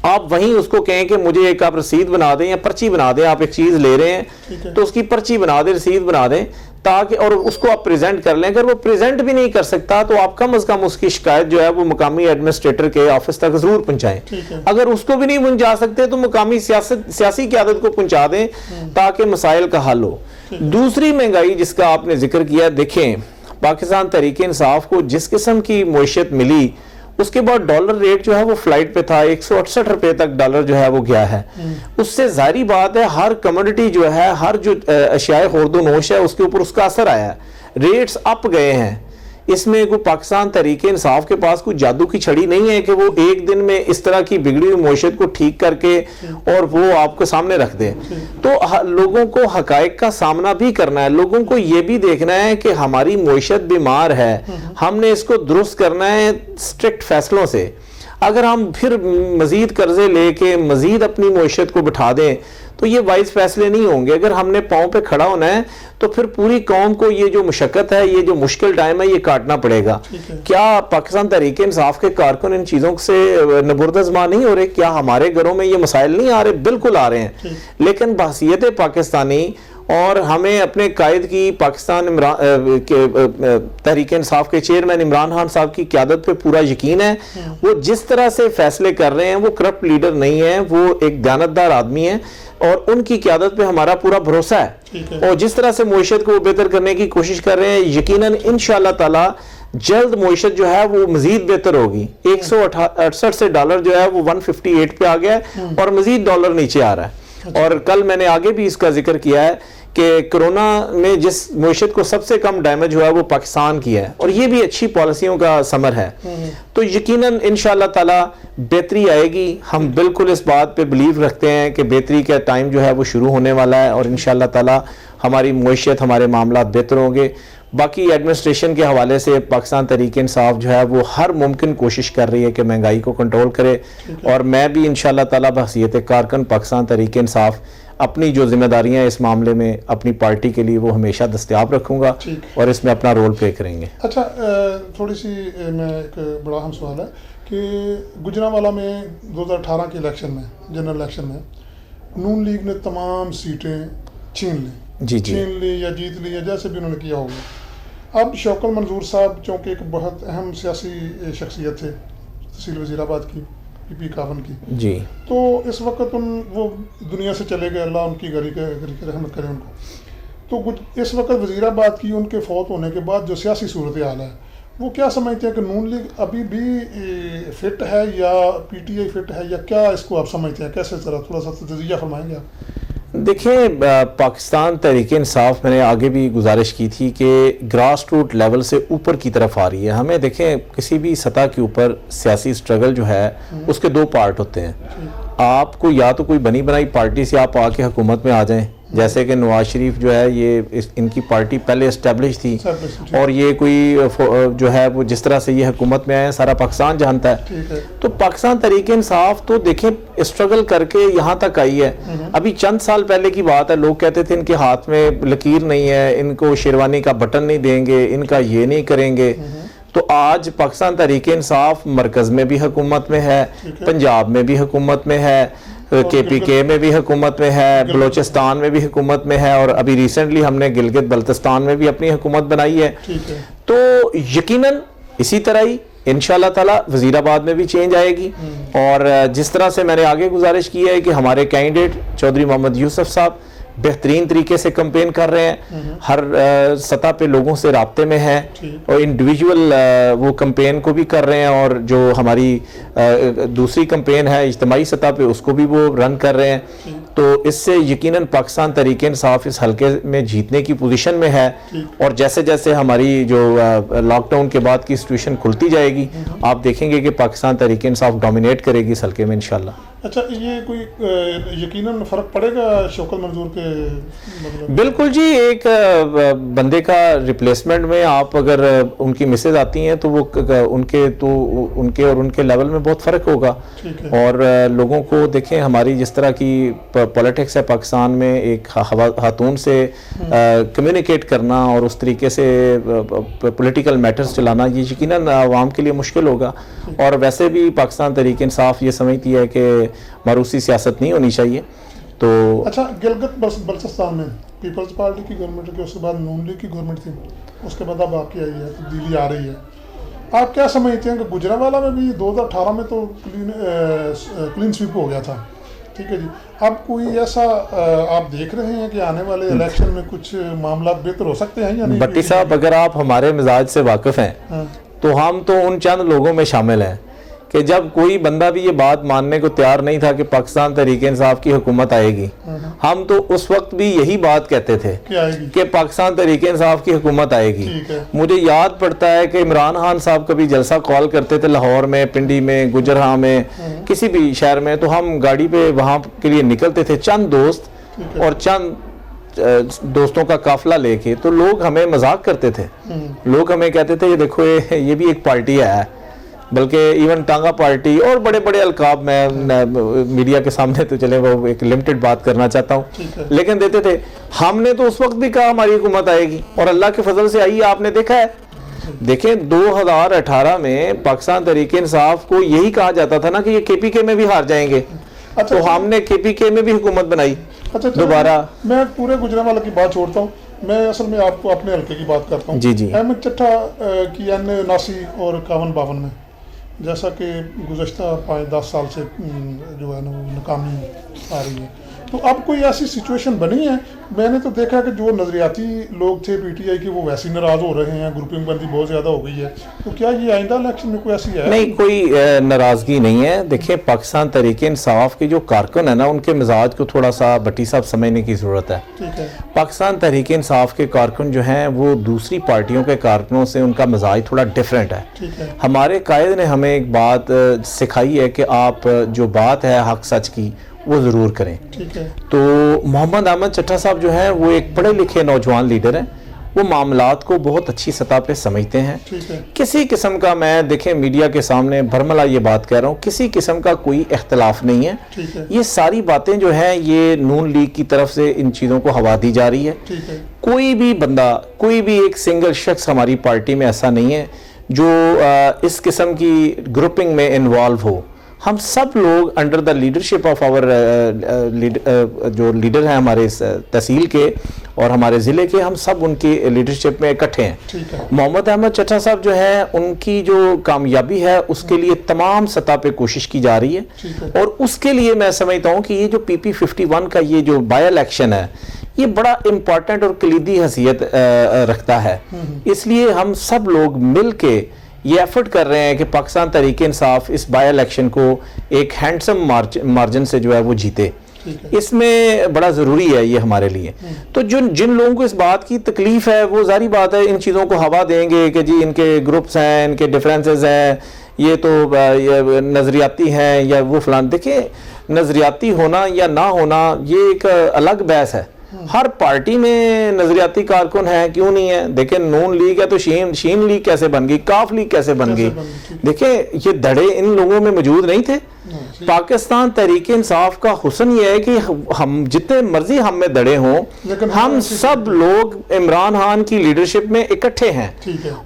آپ وہیں اس کو کہیں کہ مجھے ایک آپ رسید بنا دیں یا پرچی بنا دیں, آپ ایک چیز لے رہے ہیں تو اس کی پرچی بنا دیں, رسید بنا دیں, تاکہ اور اس کو آپ پریزنٹ کر لیں. اگر وہ پریزنٹ بھی نہیں کر سکتا تو آپ کم از کم اس کی شکایت جو ہے وہ مقامی ایڈمنسٹریٹر کے آفس تک ضرور پہنچائیں. اگر اس کو بھی نہیں پہنچا سکتے تو مقامی سیاسی قیادت کو پہنچا دیں تاکہ مسائل کا حل ہو. دوسری مہنگائی جس کا آپ نے ذکر کیا, دیکھیں پاکستان تحریک انصاف کو جس قسم کی معیشت ملی اس کے بعد ڈالر ریٹ جو ہے وہ فلائٹ پہ تھا, 168 روپے تک ڈالر جو ہے وہ گیا ہے. اس سے ظاہری بات ہے ہر کموڈٹی جو ہے, ہر جو اشیاء خورد و نوش ہے اس کے اوپر اس کا اثر آیا ہے, ریٹس اپ گئے ہیں. اس میں کوئی پاکستان تحریک انصاف کے پاس کوئی جادو کی چھڑی نہیں ہے کہ وہ ایک دن میں اس طرح کی بگڑی ہوئی معیشت کو ٹھیک کر کے اور وہ آپ کو سامنے رکھ دے. تو لوگوں کو حقائق کا سامنا بھی کرنا ہے, لوگوں کو یہ بھی دیکھنا ہے کہ ہماری معیشت بیمار ہے, ہم نے اس کو درست کرنا ہے اسٹرکٹ فیصلوں سے. اگر ہم پھر مزید قرضے لے کے مزید اپنی معیشت کو بٹھا دیں تو یہ وائز فیصلے نہیں ہوں گے. اگر ہم نے پاؤں پہ کھڑا ہونا ہے تو پھر پوری قوم کو یہ جو مشقت ہے, یہ جو مشکل ٹائم ہے, یہ کاٹنا پڑے گا. کیا پاکستان تحریک انصاف کے کارکن ان چیزوں سے نبردازماں نہیں ہو رہے؟ کیا ہمارے گھروں میں یہ مسائل نہیں آ رہے؟ بالکل آ رہے ہیں, لیکن بحیثیت پاکستانی اور ہمیں اپنے قائد کی پاکستان تحریک انصاف کے چیئرمین عمران خان صاحب کی قیادت پہ پورا یقین ہے. وہ جس طرح سے فیصلے کر رہے ہیں وہ کرپٹ لیڈر نہیں ہیں, وہ ایک دیانتدار آدمی ہیں, اور ان کی قیادت پہ ہمارا پورا بھروسہ ہے. اور جس طرح سے معیشت کو بہتر کرنے کی کوشش کر رہے ہیں, یقیناً انشاءاللہ تعالی جلد معیشت جو ہے وہ مزید بہتر ہوگی. 168 سے ڈالر جو ہے وہ 158 پہ آ گیا ہے اور مزید ڈالر نیچے آ رہا ہے. اور کل میں نے آگے بھی اس کا ذکر کیا ہے کہ کرونا میں جس معیشت کو سب سے کم ڈیمیج ہوا ہے وہ پاکستان کی ہے, اور یہ بھی اچھی پالیسیوں کا ثمر ہے. تو یقیناً انشاءاللہ تعالی بہتری آئے گی. ہم بالکل اس بات پہ بلیو رکھتے ہیں کہ بہتری کا ٹائم جو ہے وہ شروع ہونے والا ہے, اور انشاءاللہ تعالی ہماری معیشت, ہمارے معاملات بہتر ہوں گے. باقی ایڈمنسٹریشن کے حوالے سے پاکستان تحریک انصاف جو ہے وہ ہر ممکن کوشش کر رہی ہے کہ مہنگائی کو کنٹرول کرے, اور میں بھی انشاءاللہ تعالی بحیثیت کارکن پاکستان تحریک انصاف اپنی جو ذمہ داریاں اس معاملے میں اپنی پارٹی کے لیے وہ ہمیشہ دستیاب رکھوں گا, اور اس میں اپنا رول پلے کریں گے. اچھا, تھوڑی سی میں ایک بڑا اہم سوال ہے کہ گجرانوالہ میں 2018 کے الیکشن میں, جنرل الیکشن میں, نون لیگ نے تمام سیٹیں چھین لیں, چھین لی یا جیت لی یا جیسے بھی انہوں نے کیا ہوگا. اب شوکت منظور صاحب چونکہ ایک بہت اہم سیاسی شخصیت تھے, تحصیل وزیر آباد کی, پی پی 51 کی, جی, تو اس وقت وہ دنیا سے چلے گئے, اللہ ان کی گھری رحمت کرے ان کو. تو اس وقت وزیر آباد کی ان کے فوت ہونے کے بعد جو سیاسی صورتحال ہے, وہ کیا سمجھتے ہیں کہ نون لیگ ابھی بھی فٹ ہے یا پی ٹی آئی فٹ ہے, یا کیا اس کو آپ سمجھتے ہیں؟ کیسے ذرا تھوڑا سا تجزیہ فرمائیں گے آپ؟ دیکھیں, پاکستان تحریک انصاف میں نے آگے بھی گزارش کی تھی کہ گراس روٹ لیول سے اوپر کی طرف آ رہی ہے. ہمیں دیکھیں کسی بھی سطح کے اوپر سیاسی سٹرگل جو ہے اس کے دو پارٹ ہوتے ہیں. آپ کو یا تو کوئی بنی بنائی پارٹی سے آپ آ کے حکومت میں آ جائیں, جیسے کہ نواز شریف جو ہے یہ ان کی پارٹی پہلے اسٹیبلش تھی, اور یہ کوئی جو ہے وہ جس طرح سے یہ حکومت میں آئے سارا پاکستان جانتا ہے. تو پاکستان تحریک انصاف تو دیکھیں اسٹرگل کر کے یہاں تک آئی ہے. ابھی چند سال پہلے کی بات ہے, لوگ کہتے تھے ان کے ہاتھ میں لکیر نہیں ہے, ان کو شیروانی کا بٹن نہیں دیں گے, ان کا یہ نہیں کریں گے. تو آج پاکستان تحریک انصاف مرکز میں بھی حکومت میں ہے, پنجاب میں بھی حکومت میں ہے, کے پی کے میں بھی حکومت میں ہے, بلوچستان میں بھی حکومت میں ہے, اور ابھی ریسنٹلی ہم نے گلگت بلتستان میں بھی اپنی حکومت بنائی ہے. تو یقیناً اسی طرح ہی انشاءاللہ تعالی وزیر آباد میں بھی چینج آئے گی. اور جس طرح سے میں نے آگے گزارش کی ہے کہ ہمارے کینڈیڈیٹ چودھری محمد یوسف صاحب بہترین طریقے سے کمپین کر رہے ہیں, ہر سطح پہ لوگوں سے رابطے میں ہیں, اور انڈیویجول وہ کمپین کو بھی کر رہے ہیں, اور جو ہماری دوسری کمپین ہے اجتماعی سطح پہ اس کو بھی وہ رن کر رہے ہیں. تو اس سے یقیناً پاکستان تحریک انصاف اس حلقے میں جیتنے کی پوزیشن میں ہے, اور جیسے جیسے ہماری جو لاک ڈاؤن کے بعد کی سچویشن کھلتی جائے گی آپ دیکھیں گے کہ پاکستان تحریک انصاف ڈومینیٹ کرے گی اس حلقے میں انشاءاللہ. اچھا, یہ کوئی یقیناً فرق پڑے گا شوکت منظور کے مطلب؟ بالکل جی, ایک بندے کا ریپلیسمنٹ میں آپ اگر ان کی مسز آتی ہیں تو وہ ان کے اور ان کے لیول میں بہت فرق ہوگا. اور لوگوں کو دیکھیں, ہماری جس طرح کی پولیٹکس ہے پاکستان میں, ایک خاتون سے کمیونیکیٹ کرنا اور اس طریقے سے پولیٹیکل میٹرز چلانا یہ یقیناً عوام کے لیے مشکل ہوگا. اور ویسے بھی پاکستان تحریک انصاف یہ سمجھتی ہے کہ ماروثی سیاست نہیں ہونی چاہیے. تو اچھا, گلگت بلتستان میں پیپلز پارٹی کی گورنمنٹ کی, اس کے بعد نون لیگ کی گورنمنٹ تھی, اس کے بعد اب آپ کی آئی ہے, تبدیلی آ رہی ہے. آپ کیا سمجھتے ہیں کہ گجرانوالہ میں بھی 2018 میں تو کلین سویپ ہو گیا تھا, ٹھیک ہے جی, اب کوئی ایسا آپ دیکھ رہے ہیں کہ آنے والے الیکشن میں کچھ معاملات بہتر ہو سکتے ہیں یا نہیں؟ بٹی صاحب, اگر آپ ہمارے مزاج سے واقف ہیں تو ہم تو ان چند لوگوں میں شامل ہیں کہ جب کوئی بندہ بھی یہ بات ماننے کو تیار نہیں تھا کہ پاکستان تحریک انصاف کی حکومت آئے گی, ہم تو اس وقت بھی یہی بات کہتے تھے کہ پاکستان تحریک انصاف کی حکومت آئے گی. مجھے یاد پڑتا ہے کہ عمران خان صاحب کبھی جلسہ کال کرتے تھے لاہور میں, پنڈی میں, گجرہاں میں, کسی بھی شہر میں, تو ہم گاڑی پہ وہاں کے لیے نکلتے تھے, چند دوست اور چند دوستوں کا قافلہ لے کے. تو لوگ ہمیں مذاق کرتے تھے, لوگ ہمیں کہتے تھے یہ دیکھو یہ بھی ایک پارٹی ہے, بلکہ ایون ٹانگا پارٹی اور بڑے بڑے القاب, میں میڈیا کے سامنے تو چلے وہ ایک لمٹڈ بات کرنا چاہتا ہوں, لیکن دیتے تھے. ہم نے تو اس وقت بھی کہا ہماری حکومت آئے گی, اور اللہ کے فضل سے آئی. آپ نے دیکھا ہے, دیکھیں 2018 میں پاکستان تحریک انصاف کو یہی کہا جاتا تھا نا کہ یہ کے پی کے میں بھی ہار جائیں گے, تو ہم نے کے پی کے میں بھی حکومت بنائی دوبارہ. میں پورے گجرانوالہ کی بات چھوڑتا ہوں, میں اصل میں آپ کو اپنے حلقے کی بات کرتا ہوں. جی. احمد چٹھا کی N79 اور 51-52 میں, جیسا کہ گزشتہ 5-10 سال سے جو ہے نا وہ ناکامی آ رہی ہے, تو اب کوئی ایسی سچویشن بنی ہے؟ میں نے تو دیکھا کہ جو نظریاتی لوگ تھے پی ٹی آئی کے وہ ویسے ناراض ہو رہے ہیں, گروپنگ بندی بہت زیادہ ہو گئی ہے, تو کیا یہ آئندہ الیکشن میں کوئی ایسی ہے؟ نہیں, کوئی ناراضگی نہیں ہے. دیکھیں پاکستان تحریک انصاف کے جو کارکن ہیں نا, ان کے مزاج کو تھوڑا سا بٹی صاحب سمجھنے کی ضرورت ہے. ٹھیک ہے, پاکستان تحریک انصاف کے کارکن جو ہیں وہ دوسری پارٹیوں کے کارکنوں سے ان کا مزاج تھوڑا ڈیفرنٹ ہے. ٹھیک ہے, ہمارے قائد نے ہمیں ایک بات سکھائی ہے کہ آپ جو بات ہے حق سچ کی وہ ضرور کریں. ٹھیک ہے, تو محمد احمد چٹھا صاحب جو ہیں وہ ایک پڑھے لکھے نوجوان لیڈر ہیں, وہ معاملات کو بہت اچھی سطح پہ سمجھتے ہیں. کسی قسم کا, میں دیکھیں میڈیا کے سامنے برملا یہ بات کہہ رہا ہوں, کسی قسم کا کوئی اختلاف نہیں ہے. یہ ساری باتیں جو ہیں یہ نون لیگ کی طرف سے ان چیزوں کو ہوا دی جا رہی ہے. کوئی بھی بندہ, کوئی بھی ایک سنگل شخص ہماری پارٹی میں ایسا نہیں ہے جو اس قسم کی گروپنگ میں انوالو ہو. ہم سب لوگ under the leadership of our جو لیڈر ہیں ہمارے تحصیل کے اور ہمارے ضلع کے, ہم سب ان کی لیڈرشپ میں اکٹھے ہیں. محمد احمد چٹھا صاحب جو ہیں, ان کی جو کامیابی ہے اس کے لیے تمام سطح پہ کوشش کی جا رہی ہے, اور اس کے لیے میں سمجھتا ہوں کہ یہ جو PP51 کا یہ جو بائی الیکشن ہے یہ بڑا امپورٹنٹ اور کلیدی حیثیت رکھتا ہے. اس لیے ہم سب لوگ مل کے یہ ایفرٹ کر رہے ہیں کہ پاکستان تحریک انصاف اس بائی الیکشن کو ایک ہینڈسم مارجن سے جو ہے وہ جیتے. اس میں بڑا ضروری ہے یہ ہمارے لیے. تو جن لوگوں کو اس بات کی تکلیف ہے وہ ظاہری بات ہے ان چیزوں کو ہوا دیں گے کہ جی ان کے گروپس ہیں, ان کے ڈیفرنسز ہیں, یہ تو نظریاتی ہیں یا وہ فلان. دیکھیں نظریاتی ہونا یا نہ ہونا یہ ایک الگ بحث ہے. ہر پارٹی میں نظریاتی کارکن ہیں, کیوں نہیں ہے. دیکھیں نون لیگ ہے تو شین لیگ کیسے بن گئی, کاف لیگ کیسے بن گئی. دیکھیں یہ دھڑے ان لوگوں میں موجود نہیں تھے. پاکستان تحریک انصاف کا حسن یہ ہے کہ ہم جتنے مرضی ہم میں دڑے ہوں, ہم سب لوگ عمران خان کی لیڈرشپ میں اکٹھے ہیں.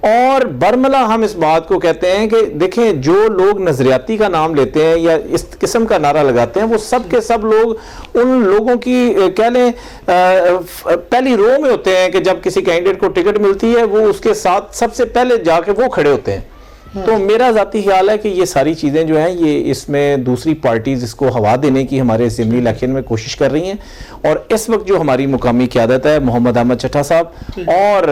اور برملا ہم اس بات کو کہتے ہیں کہ دیکھیں جو لوگ نظریاتی کا نام لیتے ہیں یا اس قسم کا نعرہ لگاتے ہیں وہ سب کے سب لوگ ان لوگوں کی کہہ لیں پہلی رو میں ہوتے ہیں کہ جب کسی کینڈیڈیٹ کو ٹکٹ ملتی ہے وہ اس کے ساتھ سب سے پہلے جا کے وہ کھڑے ہوتے ہیں. تو میرا ذاتی خیال ہے کہ یہ ساری چیزیں جو ہیں یہ اس میں دوسری پارٹیز اس کو ہوا دینے کی ہمارے اسمبلی الیکشن میں کوشش کر رہی ہیں، اور اس وقت جو ہماری مقامی قیادت ہے محمد احمد چٹھا صاحب اور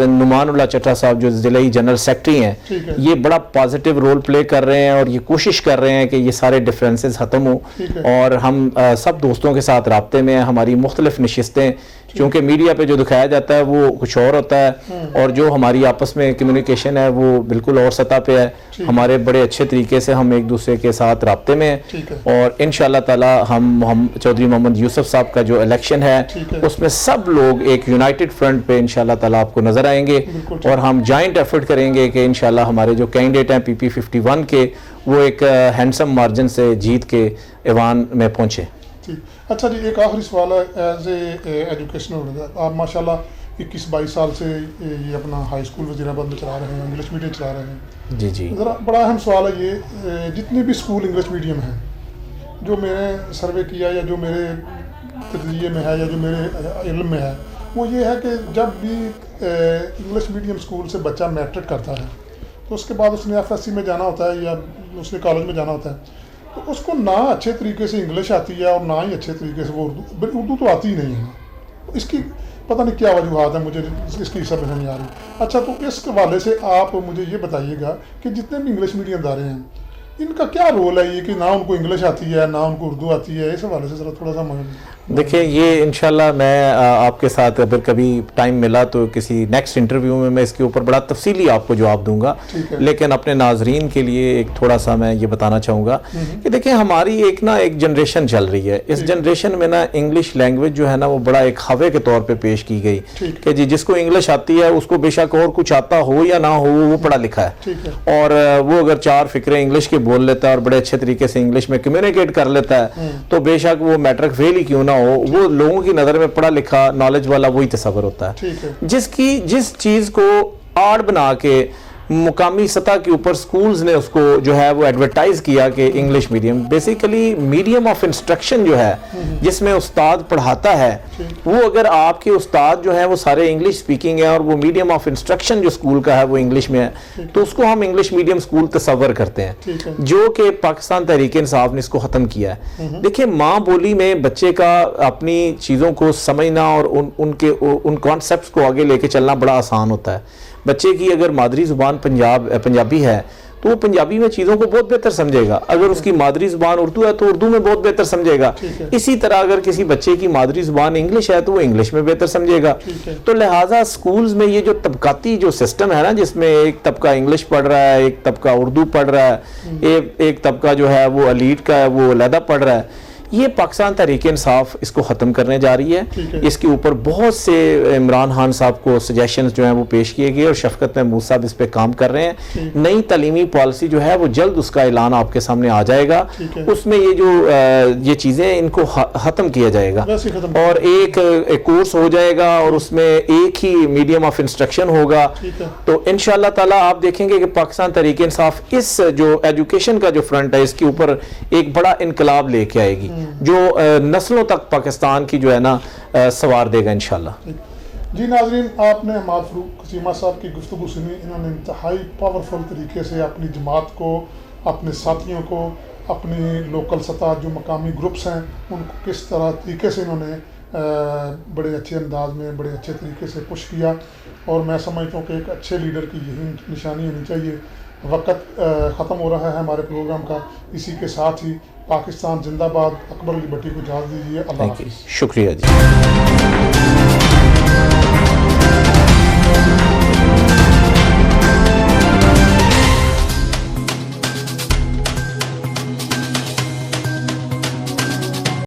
نعمان اللہ چٹھا صاحب جو ضلعی جنرل سیکرٹری ہیں، یہ بڑا پازیٹیو رول پلے کر رہے ہیں اور یہ کوشش کر رہے ہیں کہ یہ سارے ڈفرینسز ختم ہوں، اور ہم سب دوستوں کے ساتھ رابطے میں ہیں۔ ہماری مختلف نشستیں، چونکہ میڈیا پہ جو دکھایا جاتا ہے وہ کچھ اور ہوتا ہے، اور جو ہماری آپس میں کمیونیکیشن ہے وہ بالکل اور سطح پہ ہے۔ ہمارے بڑے اچھے طریقے سے ہم ایک دوسرے کے ساتھ رابطے میں ہیں، اور انشاءاللہ تعالی ہم چودھری محمد یوسف صاحب کا جو الیکشن ہے اس میں سب لوگ ایک یونائٹڈ فرنٹ پہ انشاءاللہ تعالی آپ کو نظر آئیں گے، اور ہم جوائنٹ ایفرٹ کریں گے کہ انشاءاللہ ہمارے جو کینڈیڈیٹ ہیں پی پی 51 کے وہ ایک ہینڈسم مارجن سے جیت کے ایوان میں پہنچے۔ اچھا جی، ایک آخری سوال ہے، ایز اے ایجوکیشنل آپ ماشاءاللہ 21-22 سال سے یہ اپنا ہائی اسکول وزیرآباد میں چلا رہے ہیں، انگلش میڈیم چلا رہے ہیں، جی جی، ذرا بڑا اہم سوال ہے یہ، جتنے بھی اسکول انگلش میڈیم ہیں جو میں نے سروے کیا یا جو میرے تجزیے میں ہے یا جو میرے علم میں ہے، وہ یہ ہے کہ جب بھی انگلش میڈیم اسکول سے بچہ میٹرک کرتا ہے تو اس کے بعد اس نے ایف ایس سی میں جانا ہوتا ہے یا اس نے کالج میں جانا ہوتا ہے، تو اس کو نہ اچھے طریقے سے انگلش آتی ہے اور نہ ہی اچھے طریقے سے وہ اردو تو آتی ہی نہیں ہے۔ اس کی پتہ نہیں کیا وجوہات ہیں، مجھے اس کی سمجھ نہیں آ رہی۔ اچھا، تو اس حوالے سے آپ مجھے یہ بتائیے گا کہ جتنے بھی انگلش میڈیم ادارے ہیں ان کا کیا رول ہے، یہ کہ نہ ان کو انگلش آتی ہے نہ ان کو اردو آتی ہے، اس حوالے سے ذرا تھوڑا سا دیکھیں، یہ انشاءاللہ میں آپ کے ساتھ اگر کبھی ٹائم ملا تو کسی نیکسٹ انٹرویو میں اس کے اوپر بڑا تفصیلی آپ کو جواب دوں گا، لیکن اپنے ناظرین کے لیے ایک تھوڑا سا میں یہ بتانا چاہوں گا کہ دیکھیں ہماری ایک جنریشن چل رہی ہے، اس جنریشن میں انگلش لینگویج جو ہے وہ بڑا ایک خوے کے طور پہ پیش کی گئی کہ جی جس کو انگلش آتی ہے اس کو بے شک اور کچھ آتا ہو یا نہ ہو وہ پڑھا لکھا ہے، اور وہ اگر 4 فقرے انگلش کے بول لیتا ہے اور بڑے اچھے طریقے سے انگلش میں کمیونیکیٹ کر لیتا ہے تو بے شک وہ میٹرک فیل ہی کیوں نہ ہو، وہ لوگوں کی نظر میں پڑھا لکھا نالج والا وہی تصور ہوتا ہے، جس چیز کو آڑ بنا کے مقامی سطح کے اوپر سکولز نے اس کو جو ہے وہ ایڈورٹائز کیا کہ English medium, basically medium of instruction جو ہے جس میں استاد پڑھاتا ہے، وہ اگر آپ کے استاد جو ہیں وہ سارے انگلش سپیکنگ ہیں اور وہ میڈیم آف انسٹرکشن جو سکول کا ہے وہ انگلش میں ہے تو اس کو ہم انگلش میڈیم سکول تصور کرتے ہیں، جو کہ پاکستان تحریک انصاف نے اس کو ختم کیا ہے۔ دیکھیں، ماں بولی میں بچے کا اپنی چیزوں کو سمجھنا اور ان کانسیپٹس کو آگے لے کے چلنا بڑا آسان ہوتا ہے۔ بچے کی اگر مادری زبان پنجابی ہے تو وہ پنجابی میں چیزوں کو بہت بہتر سمجھے گا، اگر اس کی مادری زبان اردو ہے تو اردو میں بہت بہتر سمجھے گا، اسی طرح اگر کسی بچے کی مادری زبان انگلش ہے تو وہ انگلش میں بہتر سمجھے گا۔ تو لہٰذا سکولز میں یہ جو طبقاتی جو سسٹم ہے نا، جس میں ایک طبقہ انگلش پڑھ رہا ہے، ایک طبقہ اردو پڑھ رہا ہے، ایک طبقہ جو ہے وہ ایلیٹ کا ہے وہ علیحدہ پڑھ رہا ہے، یہ پاکستان تحریک انصاف اس کو ختم کرنے جا رہی ہے۔ اس کے اوپر بہت سے عمران خان صاحب کو سجیشنز جو ہیں وہ پیش کیے گئے اور شفقت محمود صاحب اس پہ کام کر رہے ہیں۔ نئی تعلیمی پالیسی جو ہے وہ جلد اس کا اعلان آپ کے سامنے آ جائے گا، اس میں یہ چیزیں ان کو ختم کیا جائے گا اور ایک کورس ہو جائے گا اور اس میں ایک ہی میڈیم آف انسٹرکشن ہوگا۔ تو انشاءاللہ تعالی آپ دیکھیں گے کہ پاکستان تحریک انصاف اس جو ایجوکیشن کا جو فرنٹ ہے اس کے اوپر ایک بڑا انقلاب لے کے آئے گی جو نسلوں تک پاکستان کی جو ہے نا سوار دے گا انشاءاللہ۔ جی ناظرین، آپ نے عماد فاروق خسیمہ صاحب کی گفتگو سنی، انہوں نے انتہائی پاورفل طریقے سے اپنی جماعت کو، اپنے ساتھیوں کو، اپنی لوکل سطح جو مقامی گروپس ہیں ان کو کس طریقے سے انہوں نے بڑے اچھے انداز میں بڑے اچھے طریقے سے پش کیا، اور میں سمجھتا ہوں کہ ایک اچھے لیڈر کی یہی نشانی ہونی چاہیے۔ وقت ختم ہو رہا ہے ہمارے پروگرام کا، اسی کے ساتھ ہی پاکستان زندہ باد، اکبر علی بھٹی کو اجازت دیجیے، اللہ حافظ۔ شکریہ جی۔